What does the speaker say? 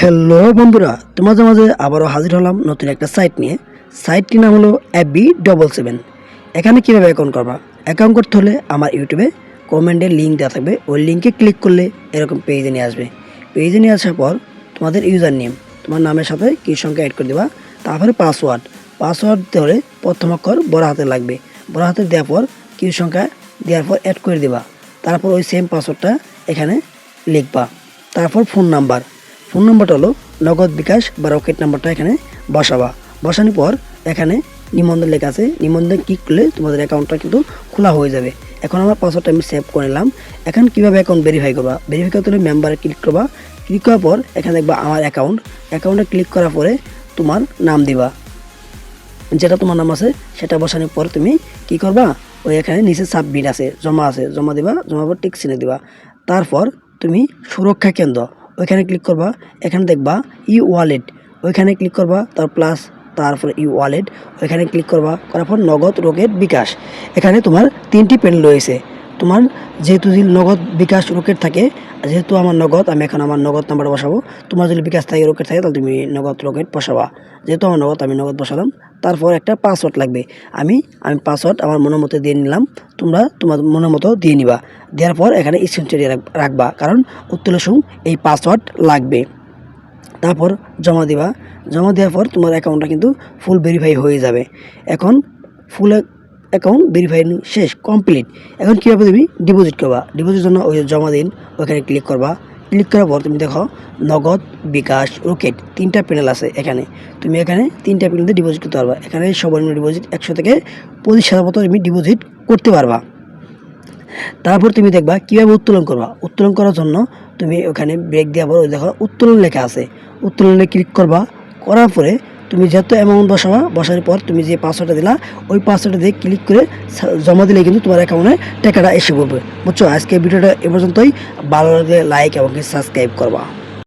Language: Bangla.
হ্যালো বন্ধুরা, তোমাদের মাঝে আবারও হাজির হলাম নতুন একটা সাইট নিয়ে। সাইটটির নাম হলো FB77। এখানে কিভাবে অ্যাকাউন্ট করবা? অ্যাকাউন্ট করতে হলে আমার ইউটিউবে কমেন্টে লিঙ্ক দেওয়া থাকবে, ওই লিঙ্কে ক্লিক করলে এরকম পেজে নিয়ে আসবে। পেজে নিয়ে আসার পর তোমাদের ইউজার নেম, তোমার নামের সাথে কি সংখ্যা অ্যাড করে দেবা। তারপরে পাসওয়ার্ড ধরে প্রথম অক্ষর বড় হাতে লাগবে। বড় হাতে দেওয়ার পর কি সংখ্যা দেওয়ার পর অ্যাড করে দেবা। তারপর ওই সেম পাসওয়ার্ডটা এখানে লিখবা। তারপর ফোন নাম্বারটা হলো নগদ, বিকাশ বা রকেট নাম্বারটা এখানে বসাবা। বসানোর পর এখানে নিবন্ধন লেখা আছে, নিবন্ধন ক্লিক করলে তোমাদের অ্যাকাউন্টটা কিন্তু খোলা হয়ে যাবে। এখন আমার পাসওয়ার্ডটা আমি সেভ করে নিলাম। এখন কীভাবে অ্যাকাউন্ট ভেরিফাই করবা? ভেরিফাই করতে হলে মেম্বারে ক্লিক করবা। ক্লিক করার পর এখানে দেখবা আমার অ্যাকাউন্টে ক্লিক করার পরে তোমার নাম দিবা, যেটা তোমার নাম আছে সেটা বসানোর পর তুমি কি করবা, ওই এখানে নিচে সাবমিট আছে, জমা দিবা, জমা পর টিক চিহ্ন দিবা। তারপর তুমি সুরক্ষা কেন্দ্র ওইখানে ক্লিক করবা। এখানে দেখবা ই ওয়ালেট, ওইখানে ক্লিক করবা। তারপর ই ওয়ালেট ওইখানে ক্লিক করবা। করার পর নগদ, রকেট, বিকাশ, এখানে তোমার 3টি প্যানেল রয়েছে। তোমার যেহেতু যদি নগদ, বিকাশ, রকেট থাকে, যেহেতু আমার নগদ, আমি এখন আমার নগদ নাম্বার বসাবো। তোমার যদি বিকাশ থাকে, রকেট থাকে, তাহলে তুমি নগদ, রকেট বসাবা। যেহেতু আমার নগদ, আমি নগদ বসালাম। তারপর একটা পাসওয়ার্ড লাগবে। আমি পাসওয়ার্ড আমার মনের মতো দিয়ে নিলাম। তোমরা তোমার মনের মতো দিয়ে নিবা। দেওয়ার পর এখানে স্ক্রিনশট রাখবা, কারণ উত্তোলনের সময় এই পাসওয়ার্ড লাগবে। তারপর জমা দিবা। জমা দেওয়ার পর তোমার অ্যাকাউন্টটা কিন্তু ফুল ভেরিফাই হয়ে যাবে। এখন ফুল অ্যাকাউন্ট ভেরিফাই শেষ, কমপ্লিট। এখন কীভাবে তুমি ডিপোজিট করবা? ডিপোজিটের জন্য ওই জমা দিন ওইখানে ক্লিক করবা। ক্লিক করার পর তুমি দেখো নগদ, বিকাশ, রকেট 3টা প্যানেল আছে। তুমি এখানে 3টা প্যানেল দিয়ে ডিপোজিট করতে পারবা। এখানে সর্বনিম্ন ডিপোজিট 100 থেকে 25,000 মতো তুমি ডিপোজিট করতে পারবা। তারপর তুমি দেখবা কীভাবে উত্তোলন করবা। উত্তোলন করার জন্য তুমি ওখানে ব্রেক দেওয়ার পর ওই দেখো উত্তোলন লেখা আছে, উত্তোলনে ক্লিক করবা। করার পরে তুমি যত অ্যামাউন্ট বসানোর পর তুমি যে পাসওয়ার্ডটা দিলা, ওই পাসওয়ার্ডটা দিয়ে ক্লিক করে জমা দিলে কিন্তু তোমার অ্যাকাউন্টে টাকাটা এসে পড়বে। বুঝছো? আজকে ভিডিওটা এ পর্যন্তই। ভালো লাগলে লাইক এবং সাবস্ক্রাইব করবা।